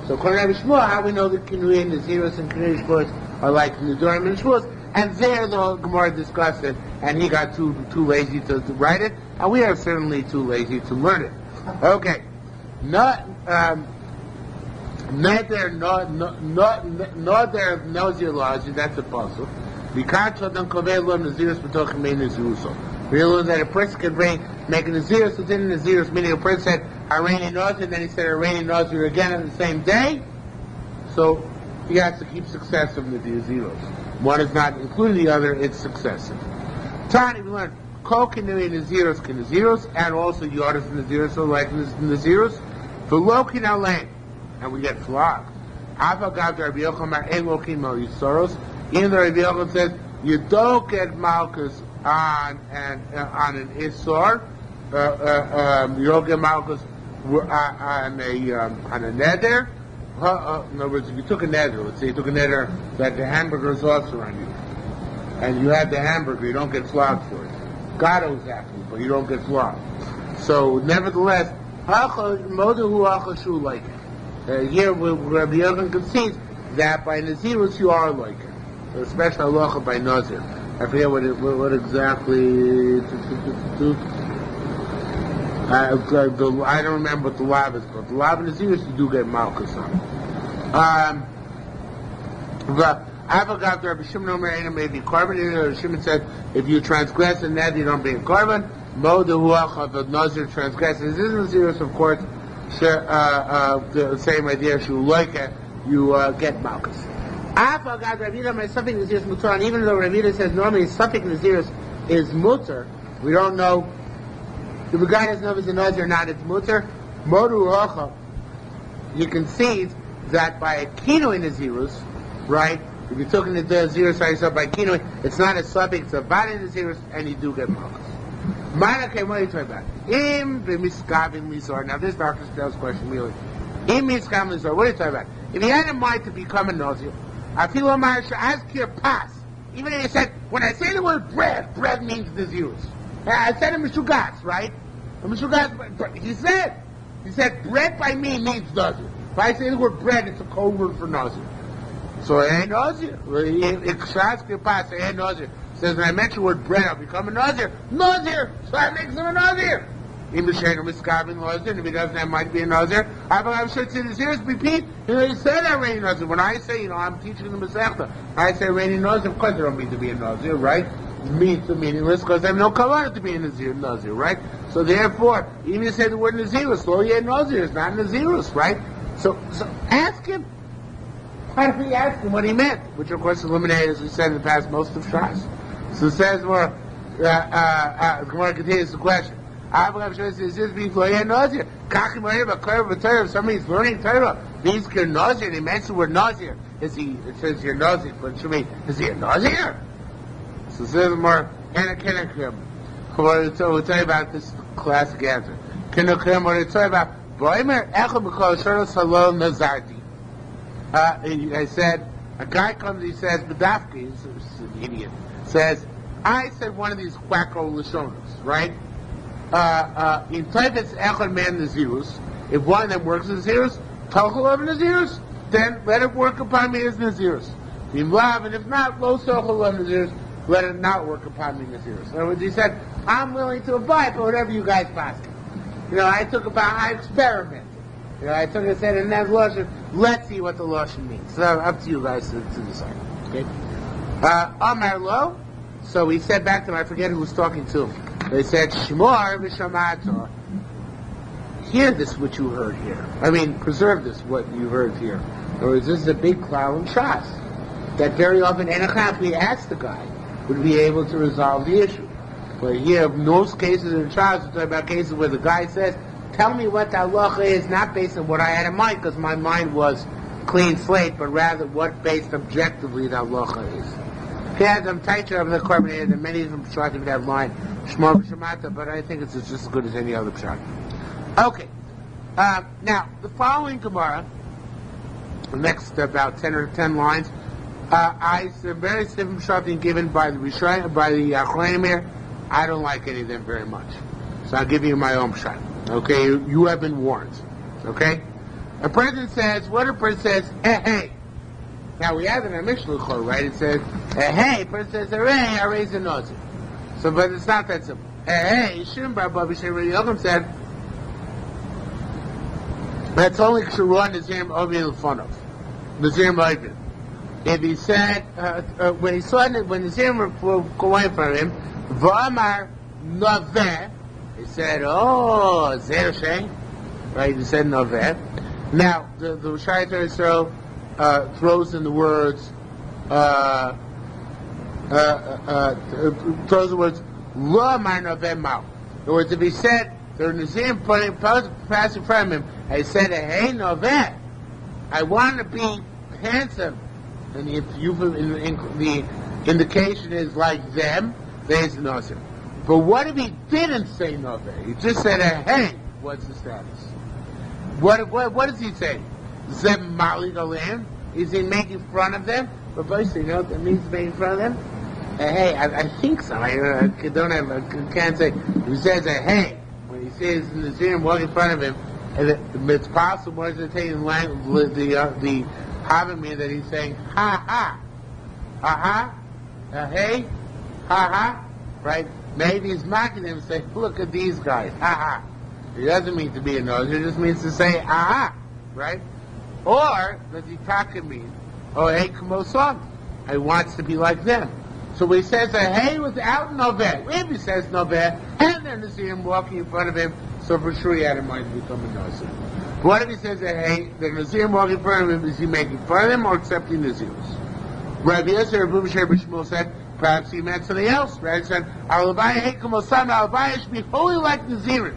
So according to Rabbi Shmuel, how we know that Kinui and Nazirus and Kinui Shmuel are like Nedarim and Shmuel. And there the Gemara discussed it, and he got too lazy to write it, and we are certainly too lazy to learn it. Okay. Not there Nazir laws, that's a puzzle. We realize that a person can make a Nazirus within a Nazirus, meaning a person said Harani Nazir, then he said Harani Nazir again on the same day. So he has to keep successive in the Nazirus. One is not including the other, it's successive. Tani, we learned Kol Kinui Nazirus Kinazirus, and also Yodas and Nazirus are like Nazirus. V'lokin Alein, and we get flogged. Avagav Rabbi Yochanan Elokin Mo Yisoros. Even though Rabbi Yochanan says you don't get Malchus on an Isor, you don't get Malchus on a Neder. In other words, if you took a nether, let's say you took a nether that the hamburger is also on you, and you have the hamburger, you don't get flogged for it. God owes after you, but you don't get flogged. So, nevertheless, here Rabbi Yochanan concedes that by Nazirus you are like it. Especially halacha by Nazir. I forget what exactly. I don't remember what the lav is, but the lav in Nazirus you do get malchus on. Avagav Rabbi Shimon Omer Eina may be carbon. Rabbi Shimon said if you transgress a net you don't bring a carbon. Mo the huach of the Nazir transgresses. This is Nazirus, of course. The same idea. She like it. you get malchus. Even though Ravina says normally Suffolk Nazir is mutter, we don't know if a guy doesn't know if it's a Nazir or not, it's mutter. Modu Rocha, you can see that by a kinoi Nazirus, right? If you're talking to the Nazirus by yourself by kinoi, it's not a Suffolk, it's a Vada Nazirus, and you do get malchus. Manake, what are you talking about? Im b'miskavin lizor. Now this Dr. Stell's question really. Im miskavin lizor. What are you talking about? If you had in mind to become a Nazir, I feel a man should ask your pass. Even if you said, when I say the word bread, bread means Nazirus. I said in Meshugas, right? Meshugas, he said bread by me means Nazir. If I say the word bread, it's a code word for Nazir. So it ain't Nazir. It should ask your pass, it ain't Nazir. Says when I mention the word bread, I'll become a Nazir. Nazir! So that makes him a Nazir. If he doesn't have mind to be a Nazir, I'm sure it's in his ears, repeat. He said that Rainy Nazir. When I say, I'm teaching the Masechta, I say Rainy Nazir, of course I don't mean to be a Nazir, right? It means the meaningless because I have no kavanah to be a Nazir, right? So therefore, even if you say the word Nazirus, well, yeah, Nazir is not Nazirus, right? So ask him. Why don't we ask him what he meant? Which of course eliminated, as we said in the past, most of Shas. So it says more, Gemara continues the question. If somebody's learning Torah, means you're Nazir, they mention the word Nazir. It says you're Nazir, but it should mean, is he a Nazir? So it says more, we'll tell you about this classic answer. We'll tell you about, I said, a guy comes, he says, Badafki, he's an idiot, says, I said one of these quacko Lashonas, right? In Taifet's Echad Man Nazirus, if one of them works as Nazirus, Tochel of Nazirus, then let it work upon me as Nazirus. And if not, Lo Tochel of Nazirus, let it not work upon me Nazirus. In other words, he said, I'm willing to abide by whatever you guys pass. I experimented. I took and said, and then Lashon, let's see what the Lashon means. So up to you guys to decide. Okay? Amar Lo, so he said back to him, I forget who was talking to him. They said, Shmor v'shamato. Hear this, what you heard here. Preserve this, what you heard here. In other words, this is a big cloud in Shas. That very often, Enachaf, we ask the guy, would be able to resolve the issue. But here, most cases in Shas, we're talking about cases where the guy says, tell me what the halacha is, not based on what I had in mind, because my mind was clean slate, but rather what based objectively the halacha is. I'm tighter of the carbonated, and many of them try to that line, Shmor v'shamata, but I think it's just as good as any other pshat. Okay. Now, the following Gemara, the next about 10 lines, I very different pshatim given by the Rishayim, by the Achronim here. I don't like any of them very much. So I'll give you my own pshat. Okay? You have been warned. Okay? A person says, what a person says, hey. Now we have in our Mishnah, right? It says, hey, person says, hey, I raise a Nazir. So, but it's not that simple. Hey, Shim Bar Babi Shem Yochim said, that's only Kshuron Nazir Ovi Lefonov. Nazir Moivin. If he said, when Nazir were going from him, V'amar Noveh, he said, oh, Zer Sheng. Right? He said Noveh. Now, the Shaitar Yisrael, throws in the words, throws the words, Lo Amar Noveh Mao. In other words, if he said, the Nazir passing from him, I said, hey Noveh, I want to be handsome. And if the indication is like them, there's Nazir. But what if he didn't say Noveh? He just said, hey, what's the status? What does he say? Zem Mali Galan? Is he making fun of them? But basically, what that means making fun of them? Hey, I think so. I can't say. He says hey. When he says in the Nazir walking in front of him, and it's possible to take the language, the Havamir that he's saying, ha ha, hey, ha ha, right? Maybe he's mocking them and saying, look at these guys, ha ha. He doesn't mean to be a nose, it just means to say, aha, right? Or does he taka mean, oh, hey, Kamosam, I wants to be like them. So when he says a hey without Noveh, if he says Noveh, and then to see him walking in front of him, so for sure he had in mind to become a Nazir. What if he says that, hey, the Nazir walking in front of him, is he making fun of him or accepting Nazirs? Rabbi Yosef, Rabbi B'Sher, B'Shmuel said, perhaps he meant something else. Right? He said, Al-Avaya, hey, Kamosan, Al-Avaya should be holy like Nazirim.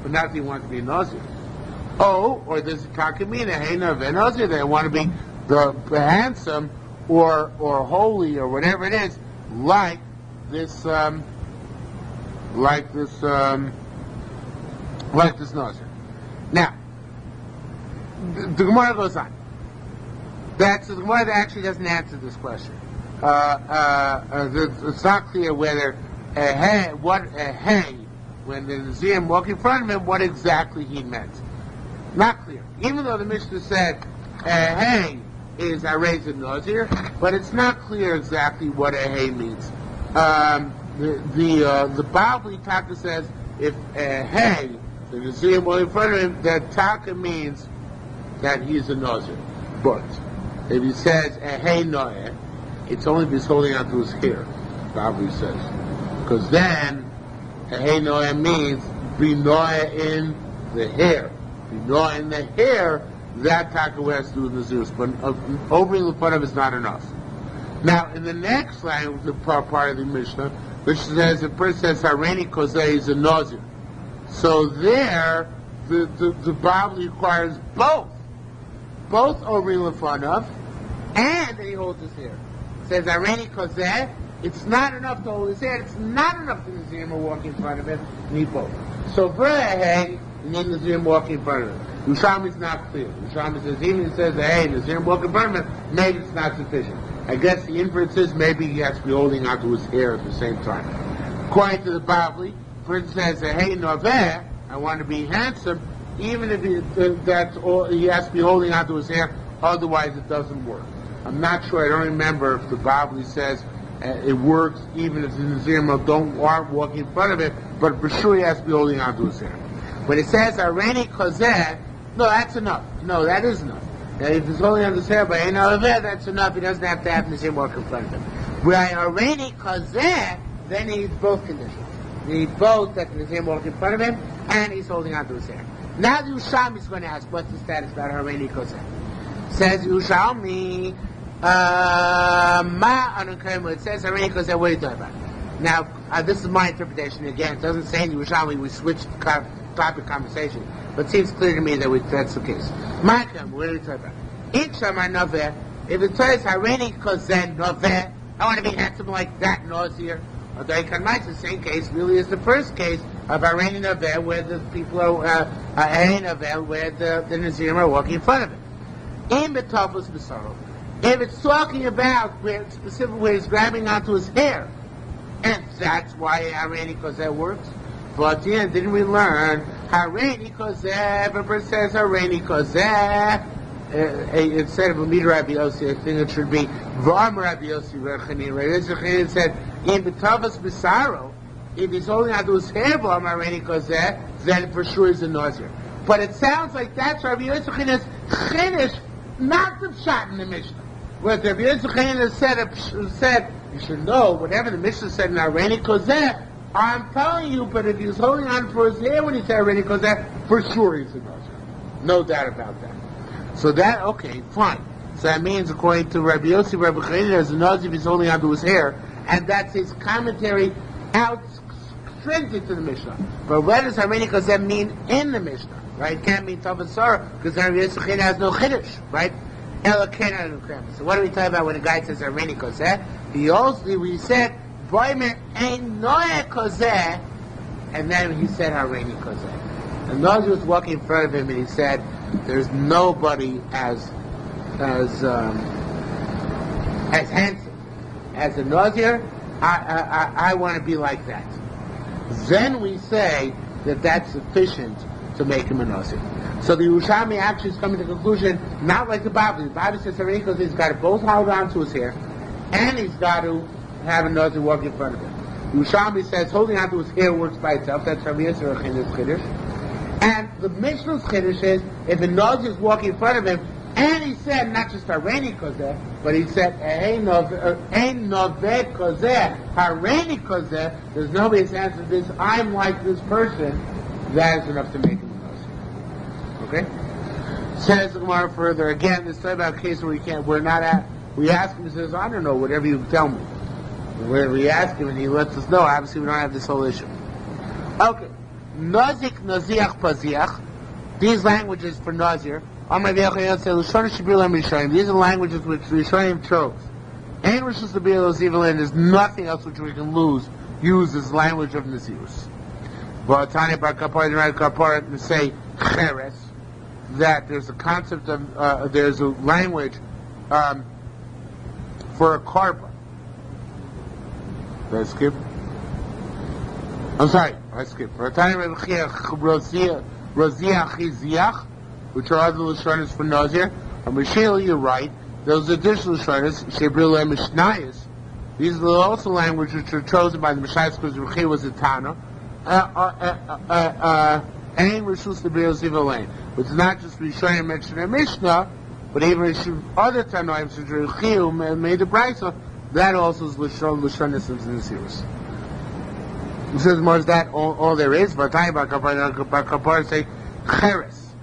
But not that he wants to be a Nazir. Oh, or does it talk mean a hey, Nazir, they want to be the handsome or holy or whatever it is, like this Nazir. Now, the Gemara goes on. The Gemara actually doesn't answer this question. It's not clear whether when the Nazir walked in front of him, what exactly he meant. Not clear. Even though the Mishnah said hey is I raise a Nazir, but it's not clear exactly what a hey means. The Bavli Taka says if hey, the Nazir walked in front of him, that Taka means that he's a Nazir. But if he says hey Noeh, it's only if he's holding on to his hair, Bavli says. Because then hey Noeh means be Noeh in the hair. Be Noeh in the hair, that Taka has to do with Nazirus. But over in the front of is not enough. Now, in the next line, the part of the Mishnah, which says, the person says, Hareni Kozeh is a Nazir. So there, the Bible requires both. Both over in the front of, and that he holds his hair. It says, Hareni Kozeh, it's not enough to hold his hair, it's not enough to Nazir will walk in front of him, you need both. So for a hey, you need Nazir walking in front of him. Yerushalmi is not clear. Yerushalmi says, even if it says, hey, Nazir walking in front of him, maybe it's not sufficient. I guess the inference is maybe he has to be holding onto his hair at the same time. According to the Bavli, person says, hey, Noveh, I want to be handsome, even if that's all, he has to be holding onto his hair, otherwise it doesn't work. I'm not sure, I don't remember if the Bavli says it works even if the Nazir aren't walking in front of it, but for sure he has to be holding onto his hair. When it says, Areni Kozeh, no, that's enough. No, that is enough. Now, if he's holding on to his hair by Ein Olaveh, that's enough. He doesn't have to have Nazir walk in front of him. Where Areni Kozeh, then he needs both conditions. He needs both, that the Nazir walk in front of him, and he's holding on to his hair. Now the Yerushalmi is going to ask, what's the status about Areni Kozeh? Says Yerushalmi, Ma Anukim, it says Areni Kozeh, what are you talking about? Now, this is my interpretation again. It doesn't say in Yerushalmi we switched topic conversation, but it seems clear to me that that's the case. Ma'akim, what are we talking about? If it says Hareni Kozen Noveh, I want to be handsome like that Nazir. Although the same case really is the first case of Hareni Noveh, where the people are Noveh, where the Nazirim are walking in front of it. In Betofos B'Saro, if it's talking about where specifically where he's grabbing onto his hair, and that's why Hareni Kozen works. But yeah, didn't we learn Hareni Kozeh? If a person says Hareni Kozeh, instead of Amid Rabbi Yossi, I think it should be Vam Rabbi Yossi Rechanin. Rabbi Yossi said in Betavas B'Saro, if he's holding onto his hair, Vam Hareni Kozeh, then for sure he's a Nazir. But it sounds like that's Rabbi Yossi Chinish, not the shot in the Mishnah. What Rabbi Yossi said, you should know whatever the Mishnah said in Hareni Kozeh. I'm telling you, but if he was holding on for his hair when he said already, because that, for sure he's a Nazir. No doubt about that. So that, okay, fine. So that means, according to Rabbi Yossi, Rabbi Chayyim, there's a Nazir if he's holding on to his hair, and that's his commentary out stringent to the Mishnah. But what does Hareni Kozeh mean in the Mishnah? Right? It can't mean Tov Sarah, because Rabbi Yossi has no Chiddush, right? So what are we talking about when a guy says Hareni Kozeh? We said, Boimer ain't Noeh Kozeh, and then he said Hareni Kozeh. And Nazir was walking in front of him, and he said, "There's nobody as handsome as a Nazir. I want to be like that." Then we say that that's sufficient to make him a Nazir. So the Yerushalmi actually is coming to the conclusion, not like the Bible. The Bible says Hareni Kozeh, he's got to both hold on to his hair, and he's got to have a Nazir walk in front of him. Yerushalmi says holding onto his hair works by itself. That's Rabbi Yisrael Chiddush. And the Mishnah's Chiddush is if a Nazir is walking in front of him, and he said not just Hareni Kozeh, but he said Ein Noveh Kozeh, Hareni Kozeh. There's nobody's answer to this. I'm like this person. That is enough to make him a Nazir. Okay. Says the Gemara further, again, this time about a case where we ask him, he says, I don't know, whatever you tell me. Where we ask him and he lets us know, obviously we don't have this whole issue. Okay. Nazik, Naziach, Paziach. These languages for Nazir. These are the languages which Rishonim chose. And Rosh Hashanah, there's nothing else which we can use as language of Nazirus. But Tanya Bar Kapar to say Cheres, that there's a concept of there's a language for a korban. Did I skip? I'm sorry, I skipped. For Tanya Rozia Chiziach, which are other Lashonis for Nazir. Mishel, you're right. Those additional Lashonis, Shebril and Mishnayis. These are also languages which are chosen by the Mishnayis because Ruchi was a Tana. And Rishus Lebril Zivalain. Which is not just Rishonim mentioned in Mishnah, but even other Tanoim, such as Ruchi, who made the Brisa, that also is Lashonis in the series. He says, more is that all there is? But I say Cheres.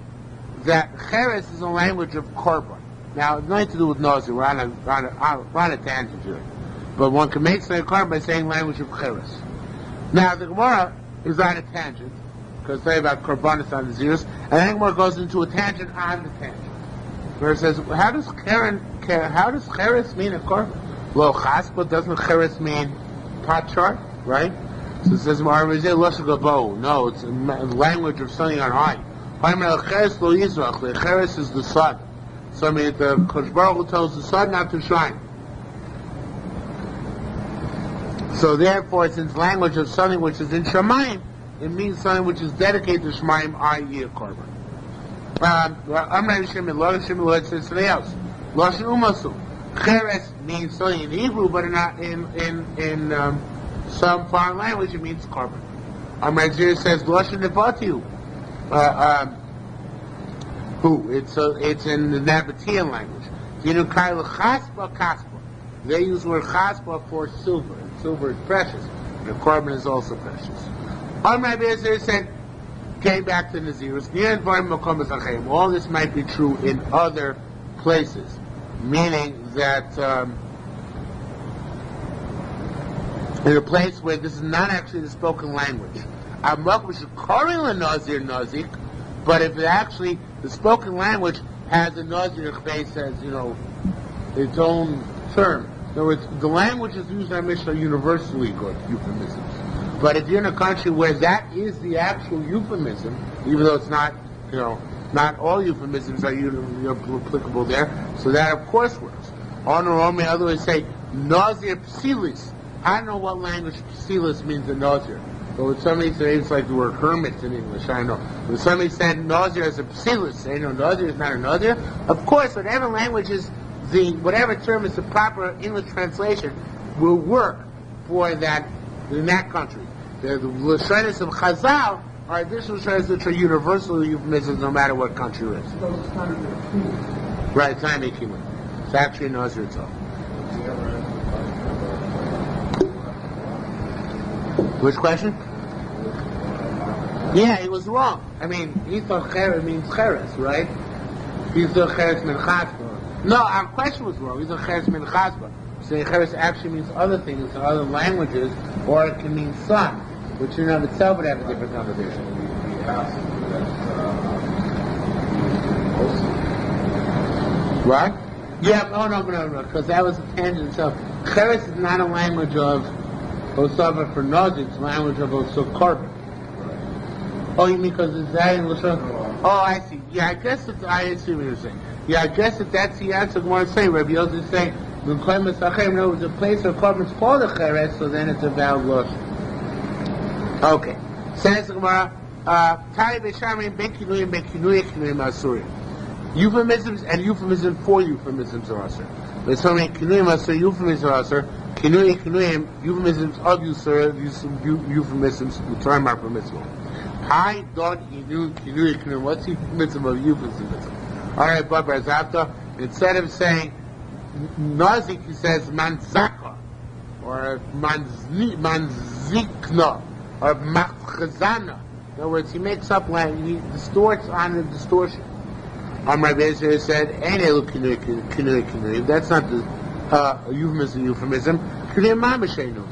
That Cheres is a language of korban. Now, it's nothing to do with Nazir. We're on a tangent here. But one can make say korban by saying language of Cheres. Now, the Gemara is on a tangent, because they say about korbanos on the zeros, and then the Gemara goes into a tangent on the tangent. Where it says, how does Cheres mean a korban? Lo chaspa, doesn't Cheres mean patchar, right? So it says, no, it's a language of something on high. Cheres is the sun. So I mean, the Kosh Baruch Hu tells the sun not to shine. So therefore, since language of something which is in Shemayim, it means something which is dedicated to Shemayim, i.e. a korban. It says something else. Lashon umasu. Cheres means something in Hebrew, but not in some foreign language, it means korban. Nazir says Lashon Nevatiu. It's in the Nabatean language. They use the word chaspa for silver. And silver is precious. And the korban is also precious. Nazir said, came back to Nazirus. All this might be true in other places, meaning that in a place where this is not actually the spoken language. Nazir, but if it actually, the spoken language has a Nazir base as, its own term. In other words, the languages used in our Mishnah are universally good euphemisms. But if you're in a country where that is the actual euphemism, even though it's not, not all euphemisms are applicable there, so that of course works. Otherwise say, Nazir Psilis. I don't know what language Psilis means in Nazir. But when somebody says it's like the word hermit in English, I know. When somebody said Nazir as a Psilis, say Nazir is not a Nazir. Of course, whatever language is whatever term is the proper English translation will work for that in that country. The Lashonis of Chazal are additional Lashonis which are universal euphemisms no matter what country it is. Right, it's not a human. It's actually Nazir itself. Which question? Yeah, he was wrong. I mean, he thought Cheres means Cheres, right? He thought Cheres meant Chaspa. No, our question was wrong. He thought Cheres meant Chaspa. Saying Cheres actually means other things in other languages, or it can mean sun, which in and of itself would have a different connotation. Right? Yeah, no, because that was a tangent itself. Cheres is not a language of Osava for Nazir, it's a language of Osokarbon. Oh, you mean because it's that in Lashon? Oh, I see. Yeah, I see what you're saying. Yeah, I guess that's the answer I want to say. Rabbi Yosef is saying, in other words, a place where korban's called a cheres, so then it's a valid Lashon. Okay. Says the Gemara, Tari B'Shamrim Bekinuyim Kinuyim Asurim. Euphemisms and euphemisms for euphemisms are asur. There's so many Kinuyim Asur, euphemisms are asur. Kinuyim, euphemisms of euphemisms, the term are permissible. I don't Kinuyim. What's the euphemism of euphemism? Alright, but after, instead of saying Nazik, he says Manzaka, or Manzikna, or Machazana. In other words, he makes up language, he distorts on the distortion. Rabbi Yisrael said, "Ein elu kinui." That's not the euphemism. Kinui mamashenu.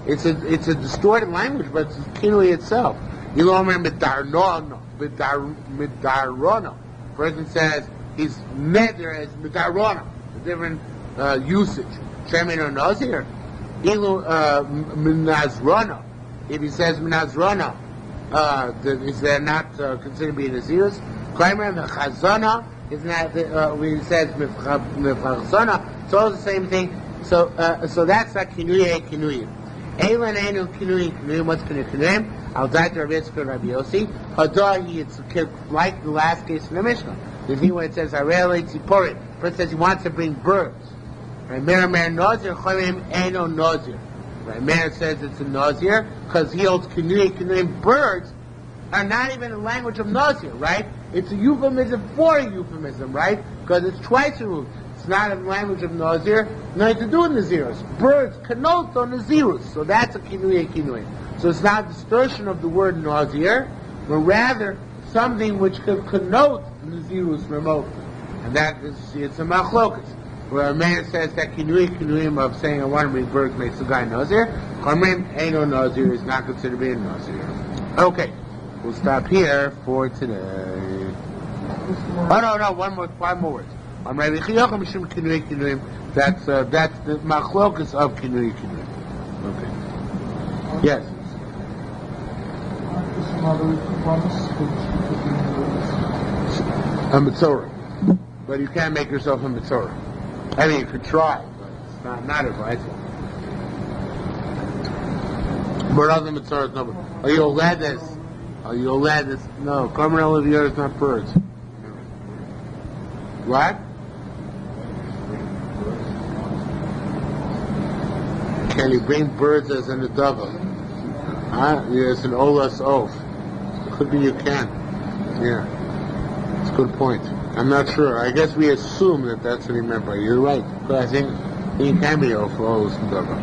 It's a distorted language, but it's kinui itself. You don't remember midarona. Person says he's neder as midarona. A different usage. Shemin or Nazir. Ilu minazrona. If he says minazrona, is that not considered to be Nazirus? Klaimer the chazana is not. When he says mifchazana, it's all the same thing. So that's not kinui. Eilan enu kinui. What's kinui? Al dait Rabbi Yitzchak Rabbi Yossi. Hadahi, it's like the last case in the Mishnah. The thing where it says Harei Tziporim. First says he wants to bring birds. Right? Mer Nazir Cholim eno Nazir. Right? Mer says it's a Nazir because he holds kinui. Birds are not even a language of Nazir, right? It's a euphemism for a euphemism, right? Because it's twice removed. It's not a language of Nazir, nothing to do with Nazirus. Birds connote on Nazirus, so that's a kinui. So it's not a distortion of the word Nazir, but rather something which could connote Nazirus remotely. And that is, it's a machlokas. Where a man says that kinui of saying I want to bring birds makes the guy Nazir. Kamrim Eino Nazir is not considered being Nazir. Okay. We'll stop here for today. Oh no, 5 more words. Rabbi Chiyochim Mishum Kinui. That's the machlokas of kinui. Okay. Yes. A mitzorah, but you can't make yourself a mitzorah. I mean, you could try, but it's not advisable. But other mitzorahs, no. Are you allowed this? No, Carmel of yours is not birds. What? Can you bring birds as an adava? Yes, an olas oaf. Could be you can. Yeah. It's a good point. I'm not sure. I guess we assume that that's what he meant by. You're right. But I think he can be oaf for olas adava.